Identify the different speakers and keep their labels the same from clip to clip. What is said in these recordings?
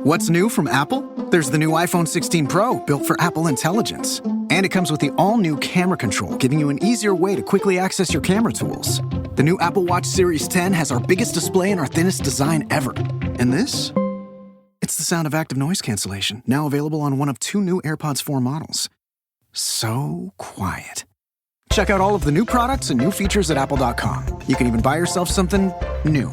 Speaker 1: What's new from Apple? There's the new iPhone 16 Pro, built for Apple Intelligence. And it comes with the all-new camera control, giving you an easier way to quickly access your camera tools. The new Apple Watch Series 10 has our biggest display and our thinnest design ever. And this? It's the sound of active noise cancellation, now available on one of 2 new AirPods 4 models. So quiet. Check out all of the new products and new features at apple.com. You can even buy yourself something new.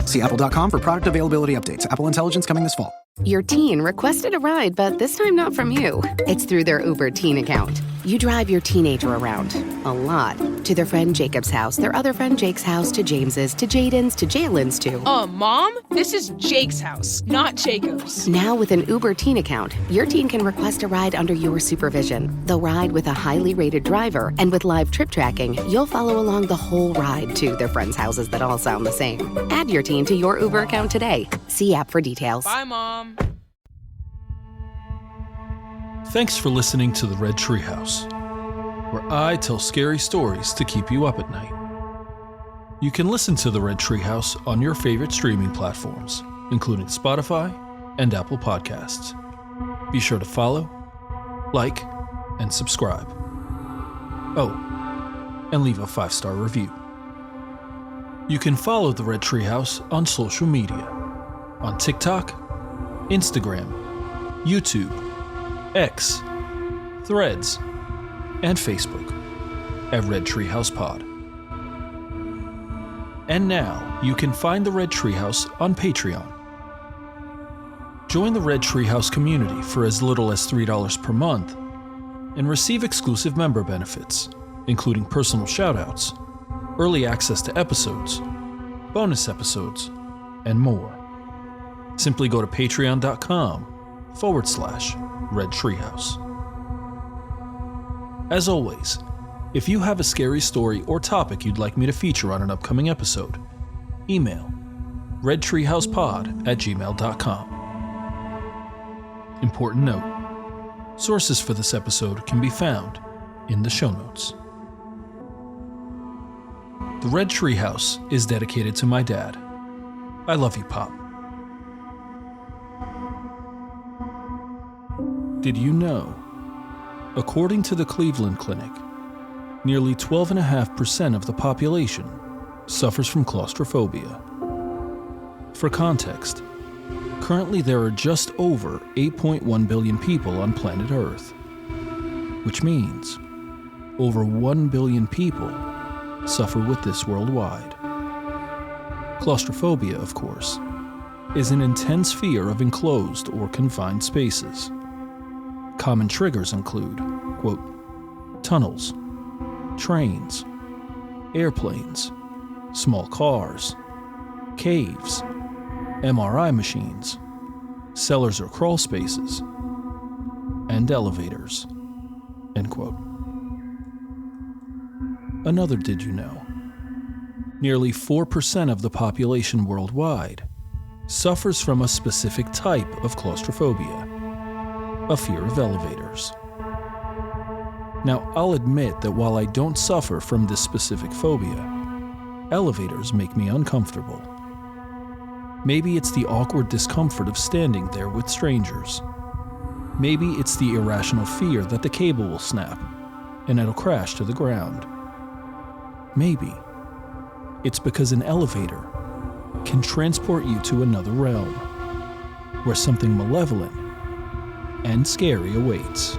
Speaker 1: See apple.com for product availability updates. Apple Intelligence coming this fall.
Speaker 2: Your teen requested a ride, but this time not from you. It's through their Uber teen account. You drive your teenager around, a lot, to their friend Jacob's house, their other friend Jake's house, to James's, to Jaden's, to Jalen's, to...
Speaker 3: Mom? This is Jake's house, not Jacob's.
Speaker 2: Now with an Uber teen account, your teen can request a ride under your supervision. They'll ride with a highly rated driver, and with live trip tracking, you'll follow along the whole ride to their friends' houses that all sound the same. Add your teen to your Uber account today. See app for details.
Speaker 3: Bye, Mom.
Speaker 4: Thanks for listening to the Red Treehouse, where I tell scary stories to keep you up at night. You can listen to the Red Treehouse on your favorite streaming platforms, including Spotify and Apple Podcasts. Be sure to follow, like, and subscribe. Oh, and leave a 5-star review. You can follow the Red Treehouse on social media, on TikTok, Instagram, YouTube, X, Threads, and Facebook at Red Treehouse Pod. And now you can find the Red Treehouse on Patreon. Join the Red Treehouse community for as little as $3 per month and receive exclusive member benefits, including personal shoutouts, early access to episodes, bonus episodes, and more. Simply go to patreon.com/Red Treehouse. As always, if you have a scary story or topic you'd like me to feature on an upcoming episode, email redtreehousepod@gmail.com. Important note, sources for this episode can be found in the show notes. The Red Treehouse is dedicated to my dad. I love you, Pop. Did you know? According to the Cleveland Clinic, nearly 12.5% of the population suffers from claustrophobia. For context, currently there are just over 8.1 billion people on planet Earth, which means over 1 billion people suffer with this worldwide. Claustrophobia, of course, is an intense fear of enclosed or confined spaces. Common triggers include, quote, tunnels, trains, airplanes, small cars, caves, MRI machines, cellars or crawl spaces, and elevators, end quote. Another did you know? Nearly 4% of the population worldwide suffers from a specific type of claustrophobia, a fear of elevators. Now, I'll admit that while I don't suffer from this specific phobia, elevators make me uncomfortable. Maybe it's the awkward discomfort of standing there with strangers. Maybe it's the irrational fear that the cable will snap and it'll crash to the ground. Maybe it's because an elevator can transport you to another realm where something malevolent and scary awaits.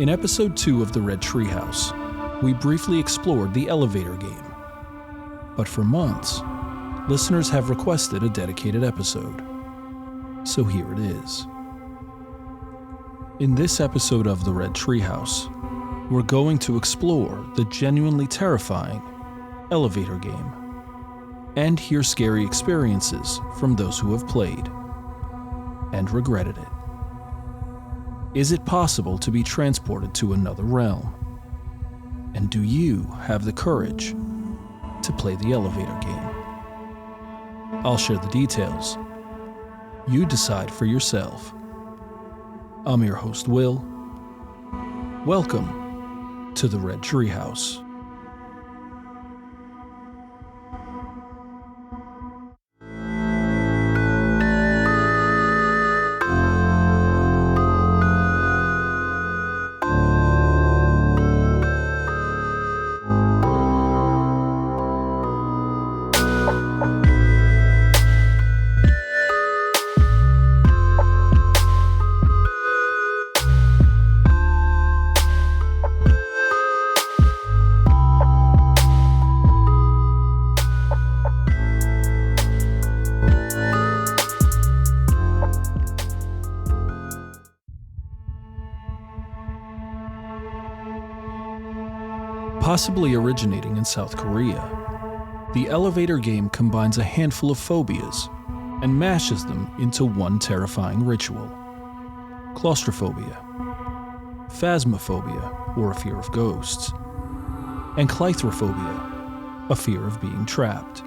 Speaker 4: In episode 2 of the Red Treehouse, we briefly explored the elevator game. But for months, listeners have requested a dedicated episode. So here it is. In this episode of the Red Treehouse, we're going to explore the genuinely terrifying elevator game and hear scary experiences from those who have played and regretted it. Is it possible to be transported to another realm? And do you have the courage to play the elevator game? I'll share the details. You decide for yourself. I'm your host, Will. Welcome to the Red Treehouse. Possibly originating in South Korea, the elevator game combines a handful of phobias and mashes them into one terrifying ritual: claustrophobia, phasmophobia, or a fear of ghosts, and cleithrophobia, a fear of being trapped.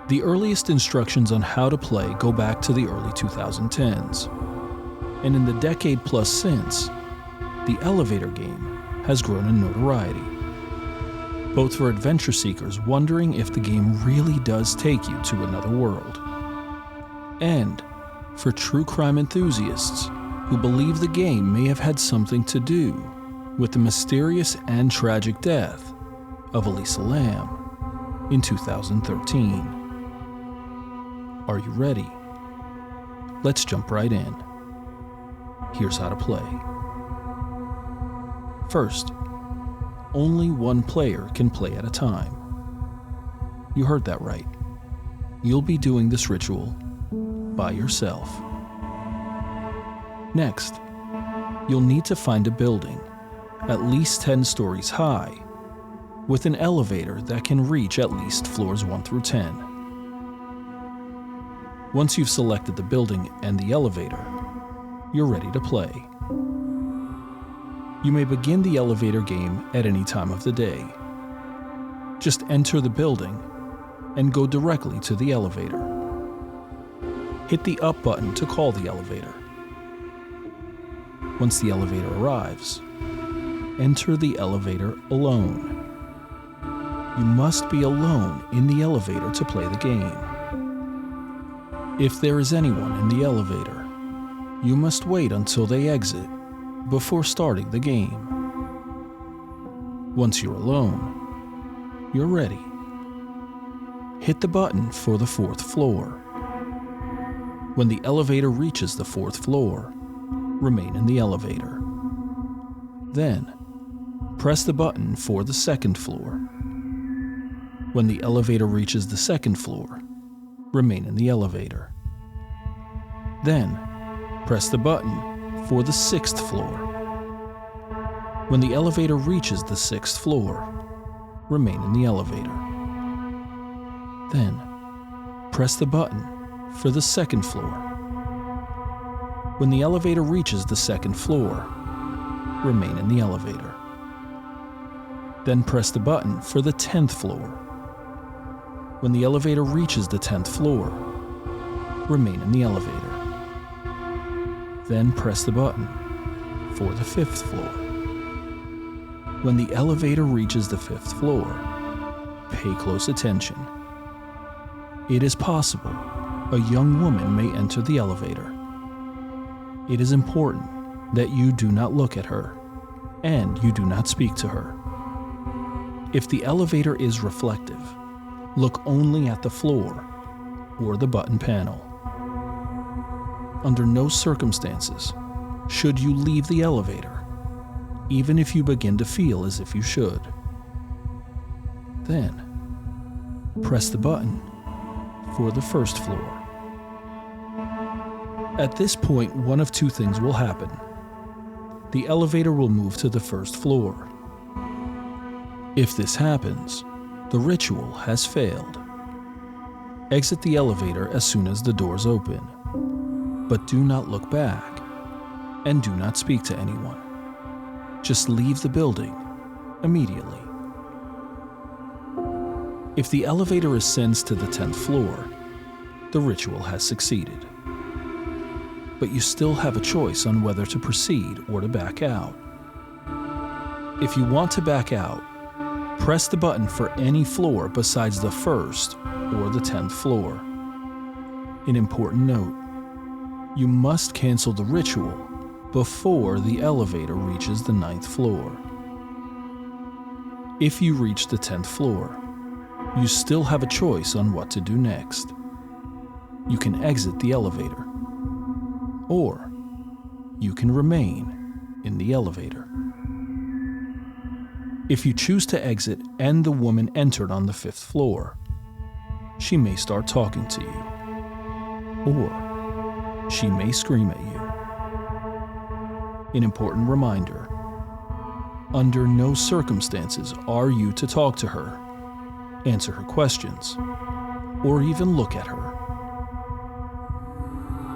Speaker 4: The earliest instructions on how to play go back to the early 2010s, and in the decade plus since, the elevator game has grown in notoriety, both for adventure seekers wondering if the game really does take you to another world, and for true crime enthusiasts who believe the game may have had something to do with the mysterious and tragic death of Elisa Lam in 2013. Are you ready? Let's jump right in. Here's how to play. First, only one player can play at a time. You heard that right. You'll be doing this ritual by yourself. Next, you'll need to find a building at least 10 stories high with an elevator that can reach at least floors 1 through 10. Once you've selected the building and the elevator, you're ready to play. You may begin the elevator game at any time of the day. Just enter the building and go directly to the elevator. Hit the up button to call the elevator. Once the elevator arrives, enter the elevator alone. You must be alone in the elevator to play the game. If there is anyone in the elevator, you must wait until they exit before starting the game. Once you're alone, you're ready. Hit the button for the 4th floor. When the elevator reaches the 4th floor, remain in the elevator. Then, press the button for the 2nd floor. When the elevator reaches the 2nd floor, remain in the elevator. Then, press the button for the 6th floor. When the elevator reaches the 6th floor, remain in the elevator. Then, press the button for the 2nd floor. When the elevator reaches the 2nd floor, remain in the elevator. Then press the button for the 10th floor. When the elevator reaches the 10th floor, remain in the elevator. Then press the button for the 5th floor. When the elevator reaches the 5th floor, pay close attention. It is possible a young woman may enter the elevator. It is important that you do not look at her and you do not speak to her. If the elevator is reflective, look only at the floor or the button panel. Under no circumstances should you leave the elevator, even if you begin to feel as if you should. Then, press the button for the 1st floor. At this point, one of two things will happen. The elevator will move to the 1st floor. If this happens, the ritual has failed. Exit the elevator as soon as the doors open, but do not look back and do not speak to anyone. Just leave the building immediately. If the elevator ascends to the 10th floor, the ritual has succeeded. But you still have a choice on whether to proceed or to back out. If you want to back out, press the button for any floor besides the 1st or the 10th floor. An important note: you must cancel the ritual before the elevator reaches the 9th floor. If you reach the 10th floor, you still have a choice on what to do next. You can exit the elevator, or you can remain in the elevator. If you choose to exit and the woman entered on the 5th floor, she may start talking to you, or she may scream at you. An important reminder: Under no circumstances are you to talk to her, answer her questions, or even look at her.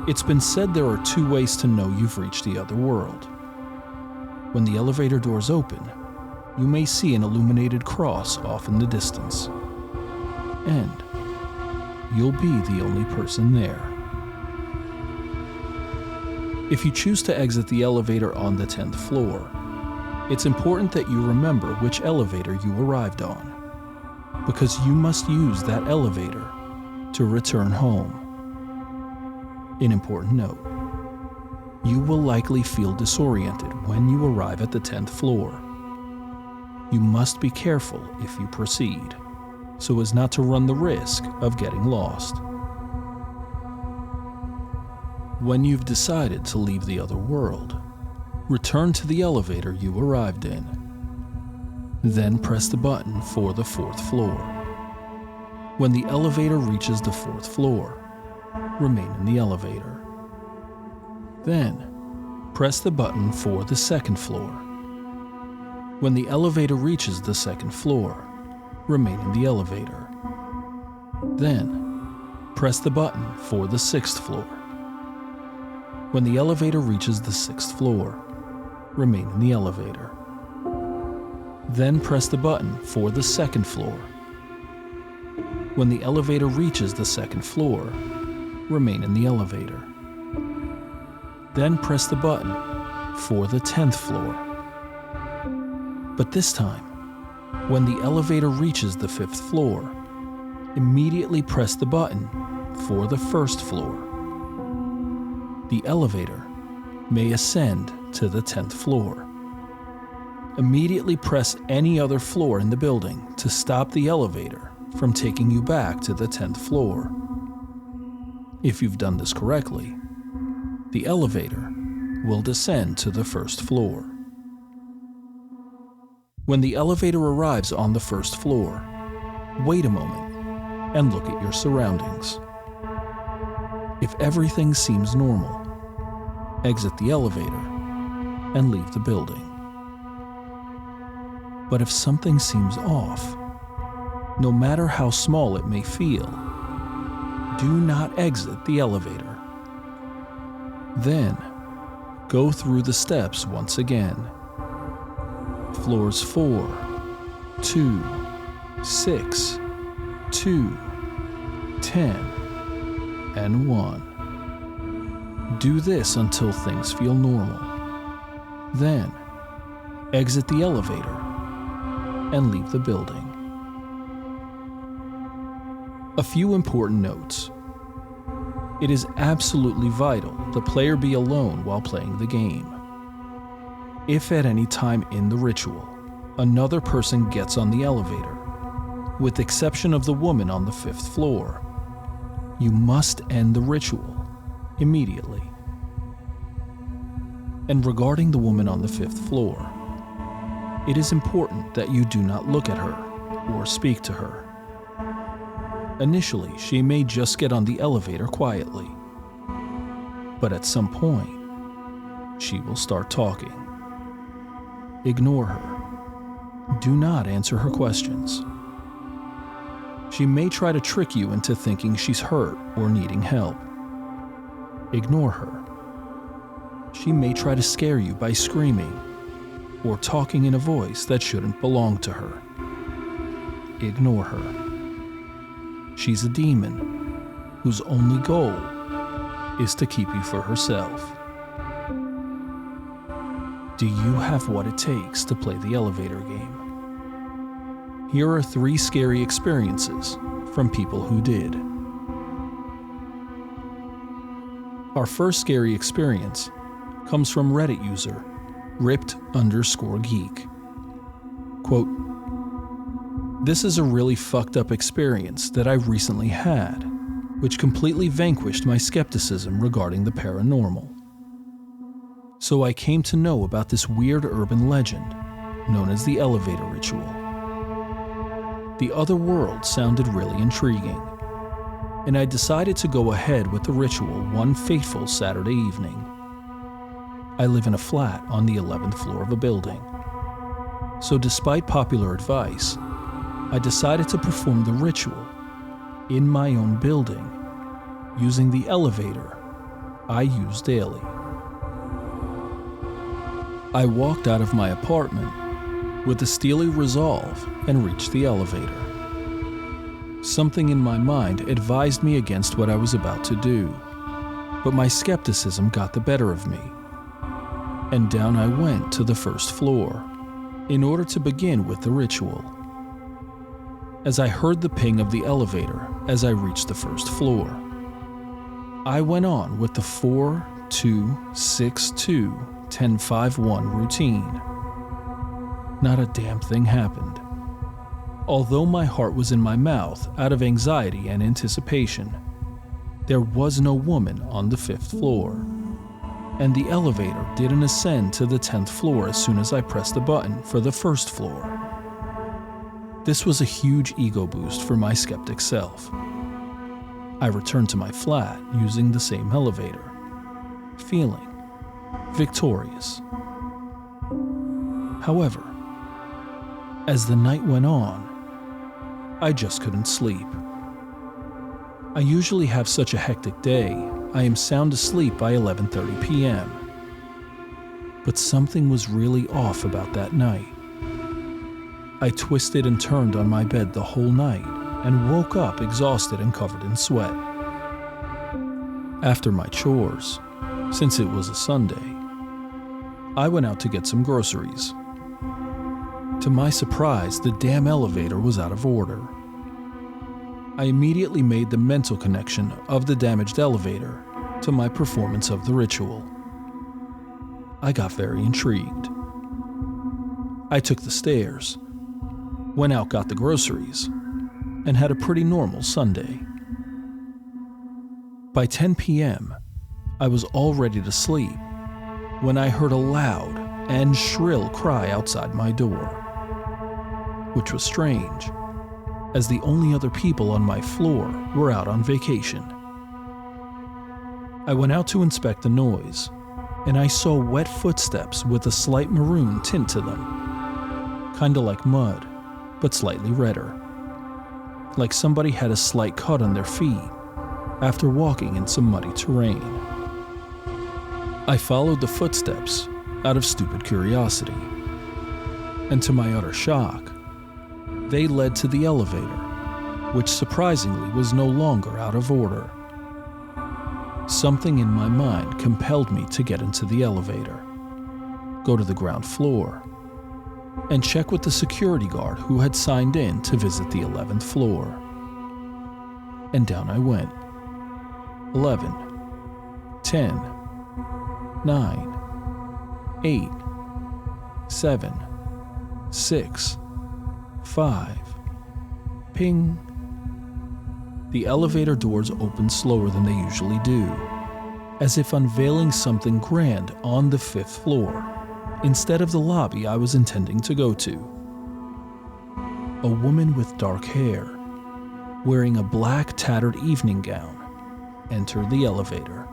Speaker 4: It's been said there are 2 ways to know you've reached the other world. When the elevator doors open, you may see an illuminated cross off in the distance, and you'll be the only person there. If you choose to exit the elevator on the 10th floor, it's important that you remember which elevator you arrived on, because you must use that elevator to return home. An important note: you will likely feel disoriented when you arrive at the 10th floor. You must be careful if you proceed, so as not to run the risk of getting lost. When you've decided to leave the other world, return to the elevator you arrived in. Then press the button for the 4th floor. When the elevator reaches the 4th floor, remain in the elevator. Then, press the button for the 2nd floor. When the elevator reaches the 2nd floor, remain in the elevator. Then, press the button for the 6th floor. When the elevator reaches the 6th floor, remain in the elevator. Then press the button for the 2nd floor. When the elevator reaches the 2nd floor, remain in the elevator. Then press the button for the 10th floor. But this time, when the elevator reaches the 5th floor, immediately press the button for the 1st floor. The elevator may ascend to the 10th floor. Immediately press any other floor in the building to stop the elevator from taking you back to the 10th floor. If you've done this correctly, the elevator will descend to the 1st floor. When the elevator arrives on the 1st floor, wait a moment and look at your surroundings. If everything seems normal, exit the elevator and leave the building. But if something seems off, no matter how small it may feel, do not exit the elevator. Then, go through the steps once again. Floors 4, 2, 6, 2, 10, and 1. Do this until things feel normal. Then, exit the elevator and leave the building. A few important notes. It is absolutely vital the player be alone while playing the game. If at any time in the ritual, another person gets on the elevator, with the exception of the woman on the 5th floor, you must end the ritual immediately. And regarding the woman on the 5th floor, it is important that you do not look at her or speak to her. Initially, she may just get on the elevator quietly, but at some point, she will start talking. Ignore her. Do not answer her questions. She may try to trick you into thinking she's hurt or needing help. Ignore her. She may try to scare you by screaming or talking in a voice that shouldn't belong to her. Ignore her. She's a demon whose only goal is to keep you for herself. Do you have what it takes to play the elevator game? Here are 3 scary experiences from people who did. Our first scary experience comes from Reddit user ripped_geek. Quote, "This is a really fucked up experience that I recently had, which completely vanquished my skepticism regarding the paranormal. So I came to know about this weird urban legend known as the elevator ritual. The other world sounded really intriguing, and I decided to go ahead with the ritual one fateful Saturday evening. I live in a flat on the 11th floor of a building. So despite popular advice, I decided to perform the ritual in my own building using the elevator I use daily. I walked out of my apartment with a steely resolve and reached the elevator. Something in my mind advised me against what I was about to do, but my skepticism got the better of me, and down I went to the first floor in order to begin with the ritual. As I heard the ping of the elevator as I reached the first floor, I went on with the 4-2-6-2-10-5-1 routine. Not a damn thing happened. Although my heart was in my mouth out of anxiety and anticipation, there was no woman on the 5th floor, and the elevator didn't ascend to the 10th floor as soon as I pressed the button for the 1st floor. This was a huge ego boost for my skeptic self. I returned to my flat using the same elevator, feeling victorious. However, as the night went on, I just couldn't sleep. I usually have such a hectic day, I am sound asleep by 11:30 p.m. But something was really off about that night. I twisted and turned on my bed the whole night and woke up exhausted and covered in sweat. After my chores, since it was a Sunday, I went out to get some groceries. To my surprise, the damn elevator was out of order. I immediately made the mental connection of the damaged elevator to my performance of the ritual. I got very intrigued. I took the stairs, went out, got the groceries, and had a pretty normal Sunday. By 10 p.m., I was all ready to sleep when I heard a loud and shrill cry outside my door, which was strange, as the only other people on my floor were out on vacation. I went out to inspect the noise, and I saw wet footsteps with a slight maroon tint to them, kinda like mud, but slightly redder, like somebody had a slight cut on their feet after walking in some muddy terrain. I followed the footsteps out of stupid curiosity, and to my utter shock, they led to the elevator, which surprisingly was no longer out of order. Something in my mind compelled me to get into the elevator, go to the ground floor, and check with the security guard who had signed in to visit the 11th floor. And down I went. 11, 10, 9, 8, 7, 6, 5. Ping. The elevator doors opened slower than they usually do, as if unveiling something grand on the 5th floor, instead of the lobby I was intending to go to. A woman with dark hair, wearing a black tattered evening gown, entered the elevator.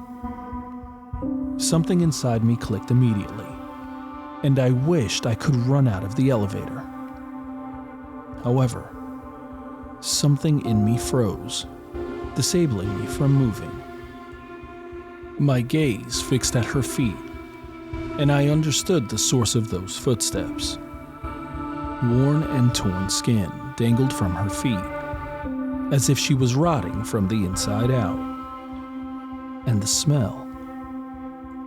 Speaker 4: Something inside me clicked immediately, and I wished I could run out of the elevator. However, something in me froze, disabling me from moving. My gaze fixed at her feet, and I understood the source of those footsteps. Worn and torn skin dangled from her feet, as if she was rotting from the inside out. And the smell.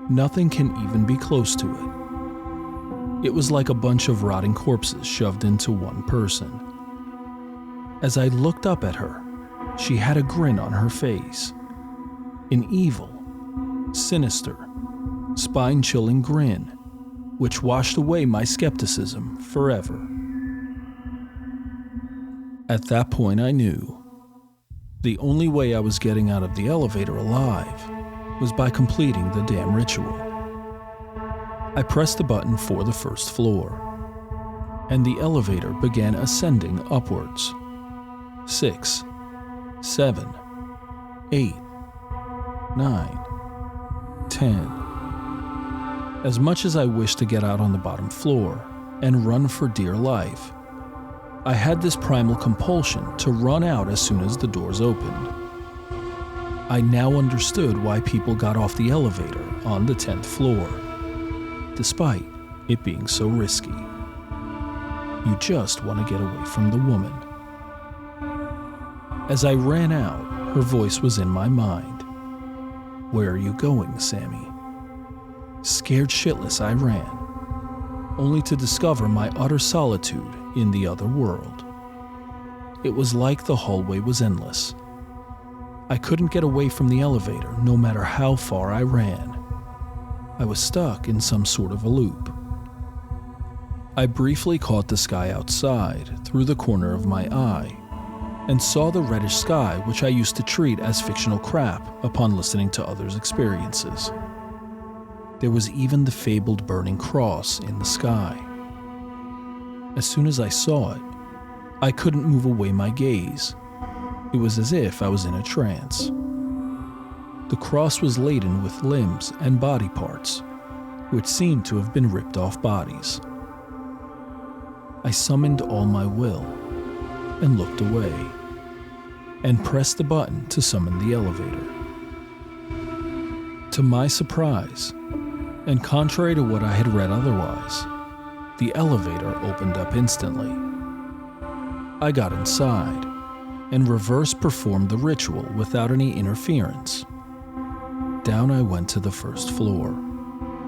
Speaker 4: Nothing can even be close to it. It was like a bunch of rotting corpses shoved into one person. As I looked up at her, she had a grin on her face. An evil, sinister, spine-chilling grin, which washed away my skepticism forever. At that point, I knew the only way I was getting out of the elevator alive was by completing the damn ritual. I pressed the button for the 1st floor, and the elevator began ascending upwards. 6, 7, 8, 9, 10. As much as I wished to get out on the bottom floor, and run for dear life. I had this primal compulsion to run out as soon as the doors opened. I now understood why people got off the elevator on the 10th floor, despite it being so risky. You just want to get away from the woman. As I ran out, her voice was in my mind. "Where are you going, Sammy?" Scared shitless, I ran, only to discover my utter solitude in the other world. It was like the hallway was endless. I couldn't get away from the elevator no matter how far I ran. I was stuck in some sort of a loop. I briefly caught the sky outside through the corner of my eye and saw the reddish sky which I used to treat as fictional crap upon listening to others' experiences. There was even the fabled burning cross in the sky. As soon as I saw it, I couldn't move away my gaze. It was as if I was in a trance. The cross was laden with limbs and body parts, which seemed to have been ripped off bodies. I summoned all my will and looked away, and pressed the button to summon the elevator. To my surprise, and contrary to what I had read otherwise, the elevator opened up instantly. I got inside, and reverse performed the ritual without any interference. Down I went to the first floor,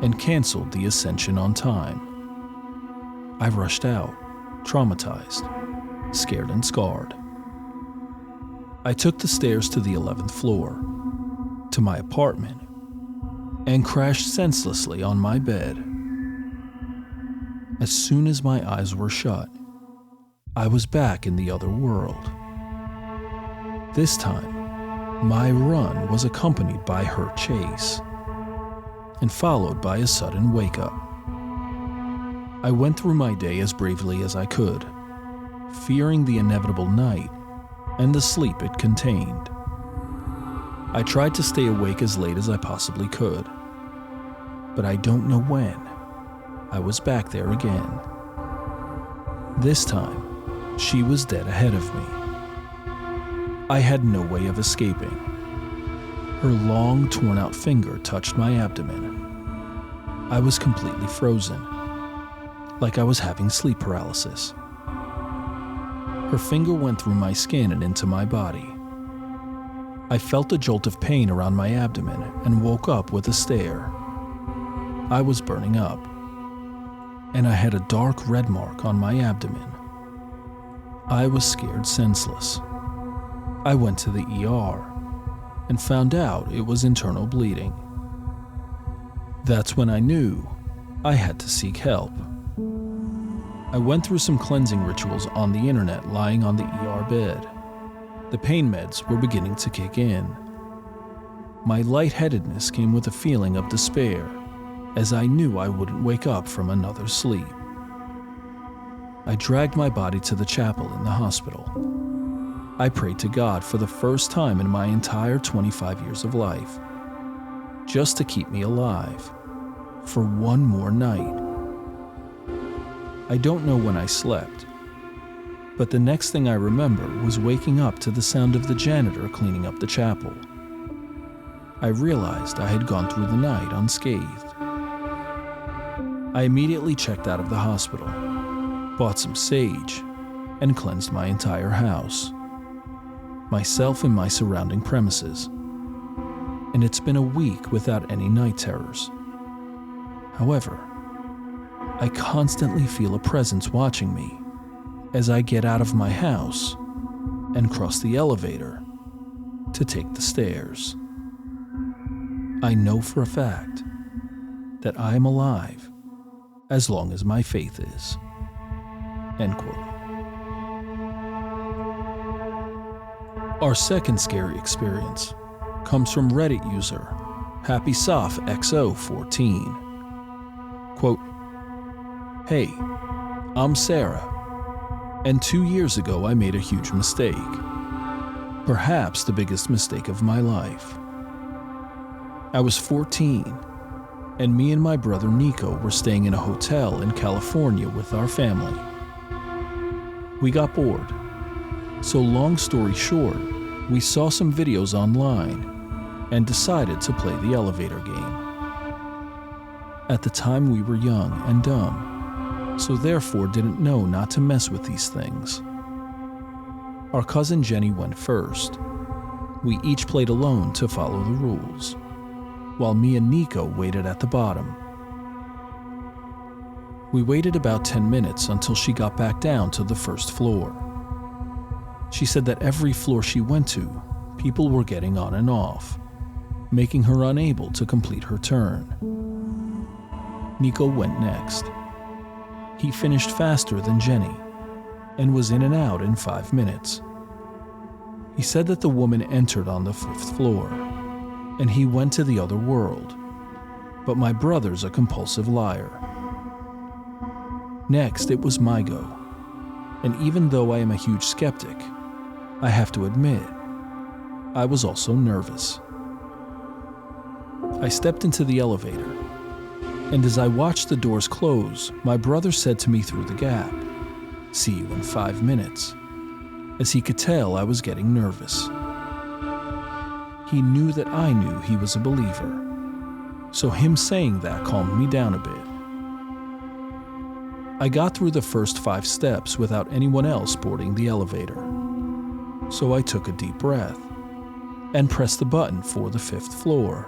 Speaker 4: and canceled the ascension on time. I rushed out, traumatized, scared and scarred. I took the stairs to the 11th floor, to my apartment, and crashed senselessly on my bed. As soon as my eyes were shut, I was back in the other world. This time, my run was accompanied by her chase, and followed by a sudden wake-up. I went through my day as bravely as I could, fearing the inevitable night and the sleep it contained. I tried to stay awake as late as I possibly could, but I don't know when I was back there again. This time, she was dead ahead of me. I had no way of escaping. Her long, torn-out finger touched my abdomen. I was completely frozen, like I was having sleep paralysis. Her finger went through my skin and into my body. I felt a jolt of pain around my abdomen and woke up with a stare. I was burning up, and I had a dark red mark on my abdomen. I was scared senseless. I went to the ER and found out it was internal bleeding. That's when I knew I had to seek help. I went through some cleansing rituals on the internet lying on the ER bed. The pain meds were beginning to kick in. My lightheadedness came with a feeling of despair, as I knew I wouldn't wake up from another sleep. I dragged my body to the chapel in the hospital. I prayed to God for the first time in my entire 25 years of life, just to keep me alive, for one more night. I don't know when I slept, but the next thing I remember was waking up to the sound of the janitor cleaning up the chapel. I realized I had gone through the night unscathed. I immediately checked out of the hospital, bought some sage, and cleansed my entire house, myself and my surrounding premises. And it's been a week without any night terrors. However, I constantly feel a presence watching me as I get out of my house and cross the elevator to take the stairs. I know for a fact that I am alive as long as my faith is." End quote. Our second scary experience comes from Reddit user HappySoftXO14. Quote, "Hey, I'm Sarah, and 2 years ago I made a huge mistake. Perhaps the biggest mistake of my life. I was 14, and me and my brother Nico were staying in a hotel in California with our family. We got bored, so long story short, we saw some videos online and decided to play the elevator game. At the time we were young and dumb, so therefore didn't know not to mess with these things. Our cousin Jenny went first. We each played alone to follow the rules, while me and Nico waited at the bottom. We waited about 10 minutes until she got back down to the first floor. She said that every floor she went to, people were getting on and off, making her unable to complete her turn. Nico went next. He finished faster than Jenny and was in and out in 5 minutes. He said that the woman entered on the 5th floor and he went to the other world, but my brother's a compulsive liar. Next, it was my go, and even though I am a huge skeptic, I have to admit, I was also nervous. I stepped into the elevator, and as I watched the doors close, my brother said to me through the gap, "See you in 5 minutes," as he could tell I was getting nervous. He knew that I knew he was a believer, so him saying that calmed me down a bit. I got through the first 5 steps without anyone else boarding the elevator, so I took a deep breath and pressed the button for the 5th floor,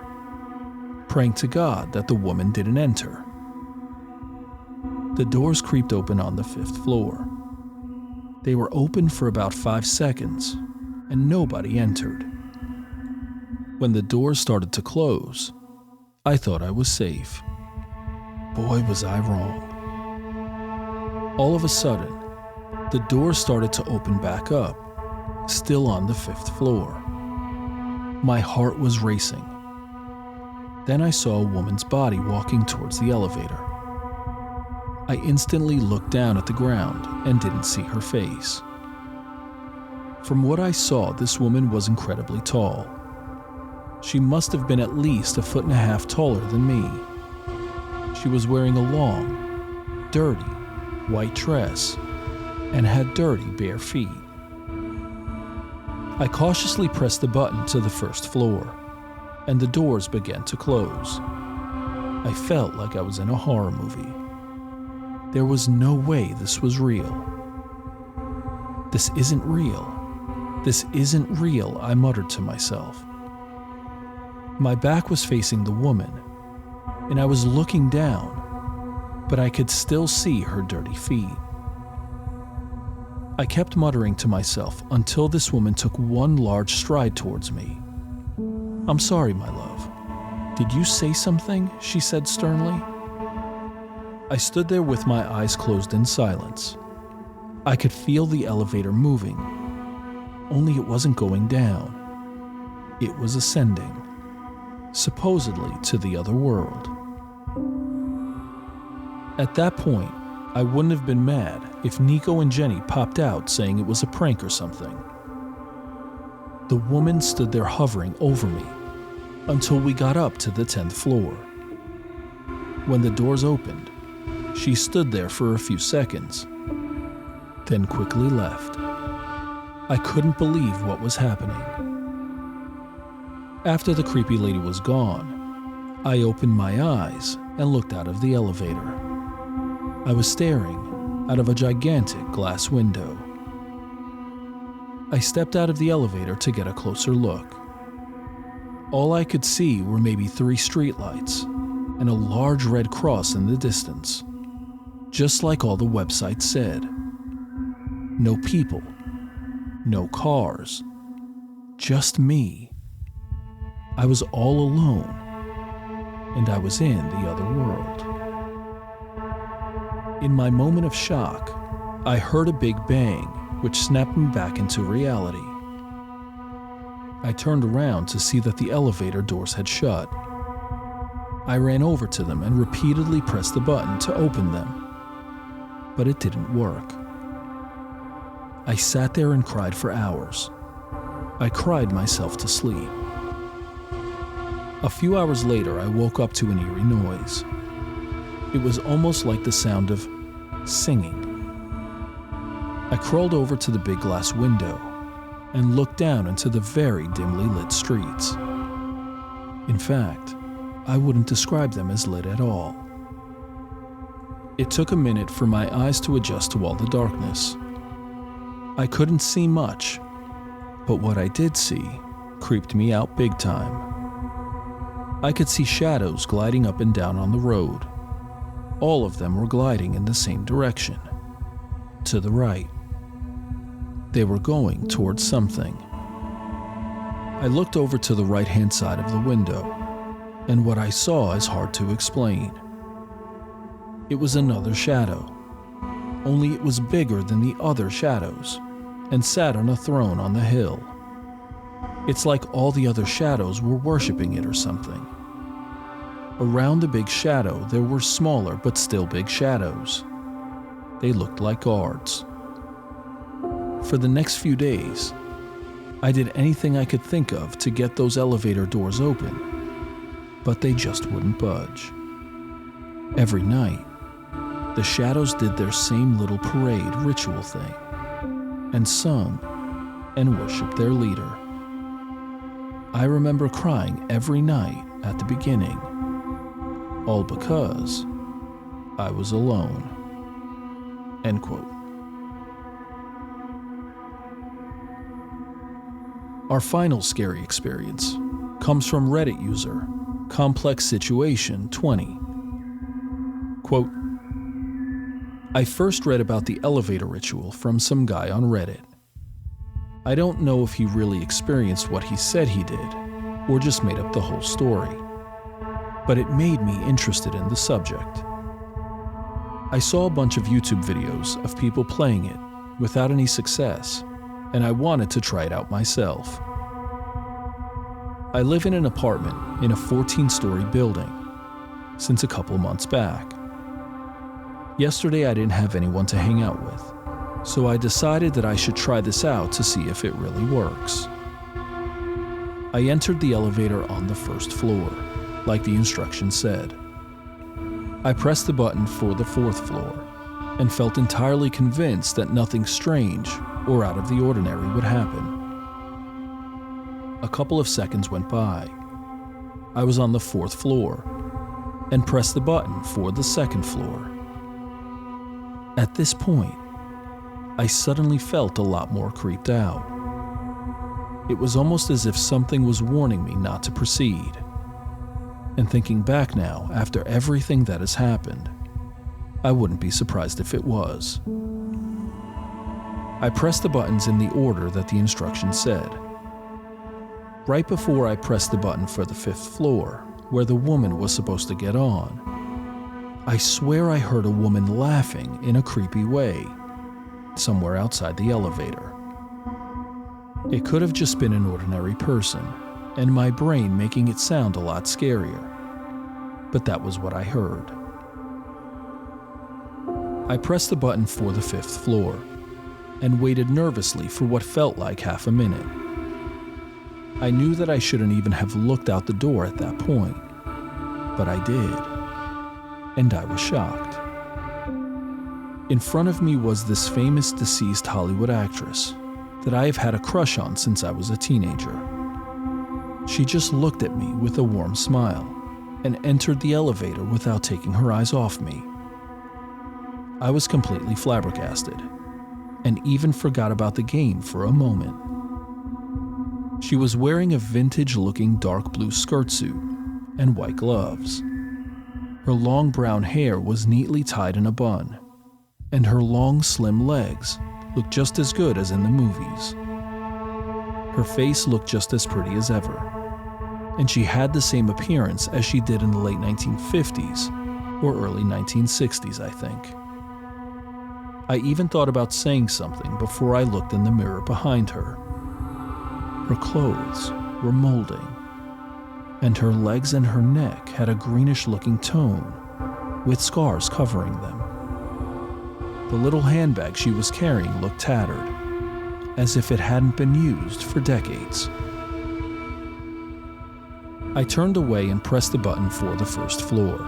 Speaker 4: praying to God that the woman didn't enter. The doors creaked open on the 5th floor. They were open for about 5 seconds, and nobody entered. When the doors started to close, I thought I was safe. Boy, was I wrong. All of a sudden, the doors started to open back up, still on the 5th floor. My heart was racing. Then I saw a woman's body walking towards the elevator. I instantly looked down at the ground and didn't see her face. From what I saw, this woman was incredibly tall. She must have been at least 1.5 feet taller than me. She was wearing a long, dirty, white dress and had dirty bare feet. I cautiously pressed the button to the 1st floor, and the doors began to close. I felt like I was in a horror movie. There was no way this was real. This isn't real. This isn't real, I muttered to myself. My back was facing the woman, and I was looking down, but I could still see her dirty feet. I kept muttering to myself until this woman took one large stride towards me. "I'm sorry, my love. Did you say something?" she said sternly. I stood there with my eyes closed in silence. I could feel the elevator moving, only it wasn't going down. It was ascending, supposedly to the other world. At that point, I wouldn't have been mad if Nico and Jenny popped out saying it was a prank or something. The woman stood there hovering over me until we got up to the 10th floor. When the doors opened, she stood there for a few seconds, then quickly left. I couldn't believe what was happening. After the creepy lady was gone, I opened my eyes and looked out of the elevator. I was staring out of a gigantic glass window. I stepped out of the elevator to get a closer look. All I could see were maybe 3 streetlights and a large red cross in the distance, just like all the websites said. No people, no cars, just me. I was all alone, and I was in the other world. In my moment of shock, I heard a big bang, which snapped me back into reality. I turned around to see that the elevator doors had shut. I ran over to them and repeatedly pressed the button to open them, but it didn't work. I sat there and cried for hours. I cried myself to sleep. A few hours later, I woke up to an eerie noise. It was almost like the sound of singing. I crawled over to the big glass window and looked down into the very dimly lit streets. In fact, I wouldn't describe them as lit at all. It took a minute for my eyes to adjust to all the darkness. I couldn't see much, but what I did see creeped me out big time. I could see shadows gliding up and down on the road. All of them were gliding in the same direction, to the right. They were going towards something. I looked over to the right-hand side of the window, and what I saw is hard to explain. It was another shadow, only it was bigger than the other shadows, and sat on a throne on the hill. It's like all the other shadows were worshiping it or something. Around the big shadow, there were smaller but still big shadows. They looked like guards. For the next few days, I did anything I could think of to get those elevator doors open, but they just wouldn't budge. Every night, the shadows did their same little parade ritual thing, and sung and worshiped their leader. I remember crying every night at the beginning, all because I was alone." End quote. Our final scary experience comes from Reddit user Complex Situation 20. Quote, "I first read about the elevator ritual from some guy on Reddit. I don't know if he really experienced what he said he did, or just made up the whole story, but it made me interested in the subject. I saw a bunch of YouTube videos of people playing it without any success, and I wanted to try it out myself. I live in an apartment in a 14-story building since a couple months back. Yesterday I didn't have anyone to hang out with, so I decided that I should try this out to see if it really works. I entered the elevator on the first floor, like the instructions said. I pressed the button for the 4th floor and felt entirely convinced that nothing strange or out of the ordinary would happen. A couple of seconds went by. I was on the 4th floor and pressed the button for the 2nd floor. At this point, I suddenly felt a lot more creeped out. It was almost as if something was warning me not to proceed. And thinking back now, after everything that has happened, I wouldn't be surprised if it was. I pressed the buttons in the order that the instructions said. Right before I pressed the button for the 5th floor, where the woman was supposed to get on, I swear I heard a woman laughing in a creepy way, somewhere outside the elevator. It could have just been an ordinary person, and my brain making it sound a lot scarier, but that was what I heard. I pressed the button for the 5th floor, and waited nervously for what felt like half a minute. I knew that I shouldn't even have looked out the door at that point, but I did, and I was shocked. In front of me was this famous deceased Hollywood actress that I have had a crush on since I was a teenager. She just looked at me with a warm smile and entered the elevator without taking her eyes off me. I was completely flabbergasted and even forgot about the game for a moment. She was wearing a vintage-looking dark blue skirt suit and white gloves. Her long brown hair was neatly tied in a bun, and her long, slim legs looked just as good as in the movies. Her face looked just as pretty as ever, and she had the same appearance as she did in the late 1950s or early 1960s, I think. I even thought about saying something before I looked in the mirror behind her. Her clothes were molding, and her legs and her neck had a greenish-looking tone, with scars covering them. The little handbag she was carrying looked tattered, as if it hadn't been used for decades. I turned away and pressed the button for the first floor,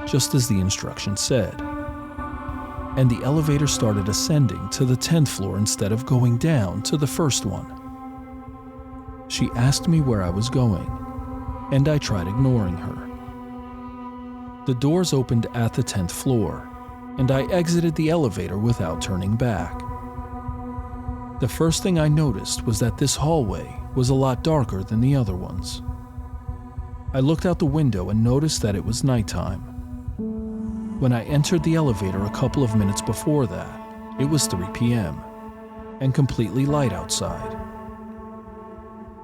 Speaker 4: just as the instructions said. And the elevator started ascending to the 10th floor instead of going down to the first one. She asked me where I was going, and I tried ignoring her. The doors opened at the 10th floor, and I exited the elevator without turning back. The first thing I noticed was that this hallway was a lot darker than the other ones. I looked out the window and noticed that it was nighttime. When I entered the elevator a couple of minutes before that, it was 3 p.m. and completely light outside.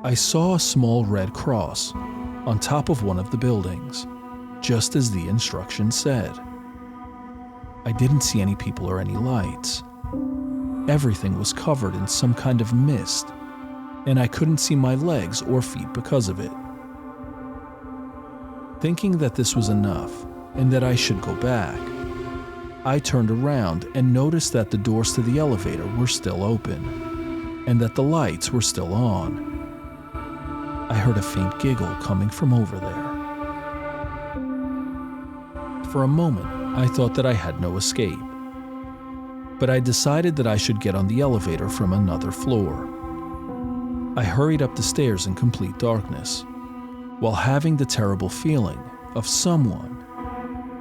Speaker 4: I saw a small red cross on top of one of the buildings, just as the instructions said. I didn't see any people or any lights. Everything was covered in some kind of mist, and I couldn't see my legs or feet because of it. Thinking that this was enough and that I should go back, I turned around and noticed that the doors to the elevator were still open and that the lights were still on. I heard a faint giggle coming from over there. For a moment, I thought that I had no escape, but I decided that I should get on the elevator from another floor. I hurried up the stairs in complete darkness, while having the terrible feeling of someone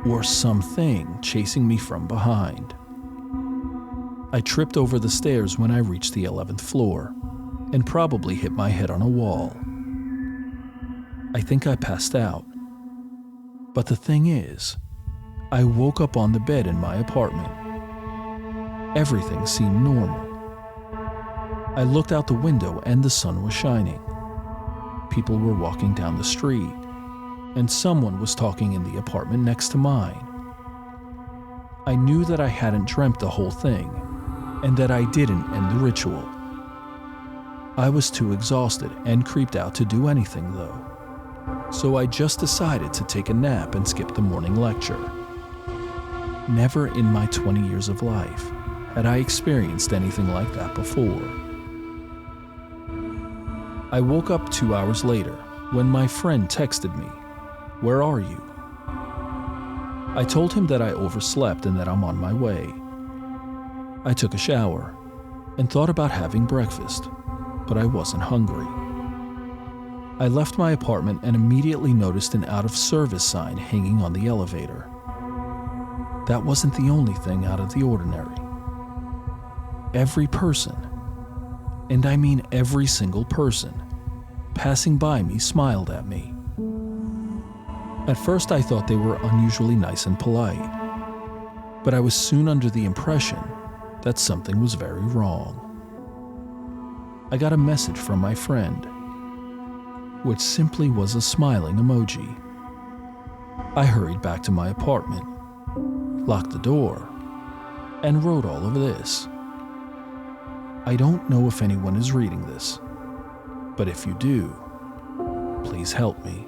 Speaker 4: or something chasing me from behind. I tripped over the stairs when I reached the 11th floor and probably hit my head on a wall. I think I passed out. But the thing is, I woke up on the bed in my apartment. Everything seemed normal. I looked out the window and the sun was shining. People were walking down the street, and someone was talking in the apartment next to mine. I knew that I hadn't dreamt the whole thing, and that I didn't end the ritual. I was too exhausted and creeped out to do anything, though, so I just decided to take a nap and skip the morning lecture. Never in my 20 years of life had I experienced anything like that before. I woke up 2 hours later when my friend texted me, "Where are you?" I told him that I overslept and that I'm on my way. I took a shower and thought about having breakfast, but I wasn't hungry. I left my apartment and immediately noticed an out-of-service sign hanging on the elevator. That wasn't the only thing out of the ordinary. Every person, and I mean every single person, passing by me smiled at me. At first I thought they were unusually nice and polite, but I was soon under the impression that something was very wrong. I got a message from my friend, which simply was a smiling emoji. I hurried back to my apartment, locked the door, and wrote all of this. I don't know if anyone is reading this, but if you do, please help me.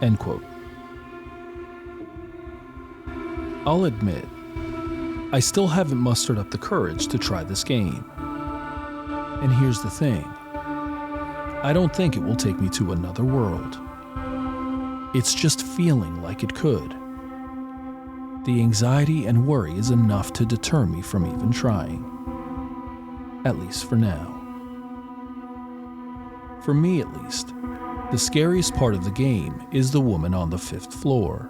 Speaker 4: End quote. I'll admit, I still haven't mustered up the courage to try this game. And here's the thing. I don't think it will take me to another world. It's just feeling like it could. The anxiety and worry is enough to deter me from even trying. At least for now. For me at least, the scariest part of the game is the woman on the 5th floor.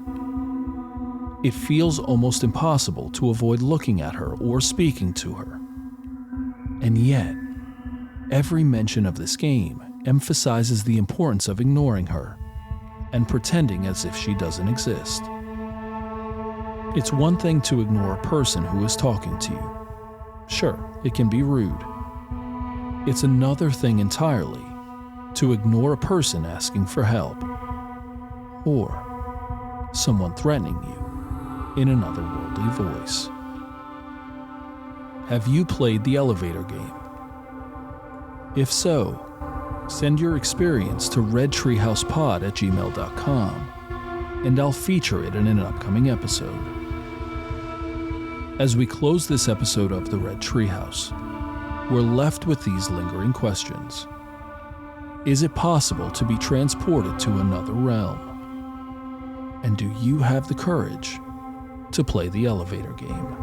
Speaker 4: It feels almost impossible to avoid looking at her or speaking to her. And yet, every mention of this game emphasizes the importance of ignoring her and pretending as if she doesn't exist. It's one thing to ignore a person who is talking to you. Sure, it can be rude. It's another thing entirely to ignore a person asking for help, or someone threatening you in an otherworldly voice. Have you played the elevator game? If so, send your experience to redtreehousepod@gmail.com, and I'll feature it in an upcoming episode. As we close this episode of the Red Treehouse, we're left with these lingering questions. Is it possible to be transported to another realm? And do you have the courage to play the elevator game?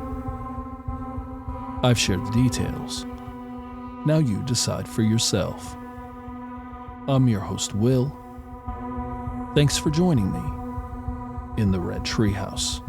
Speaker 4: I've shared the details. Now you decide for yourself. I'm your host, Will. Thanks for joining me in the Red Treehouse.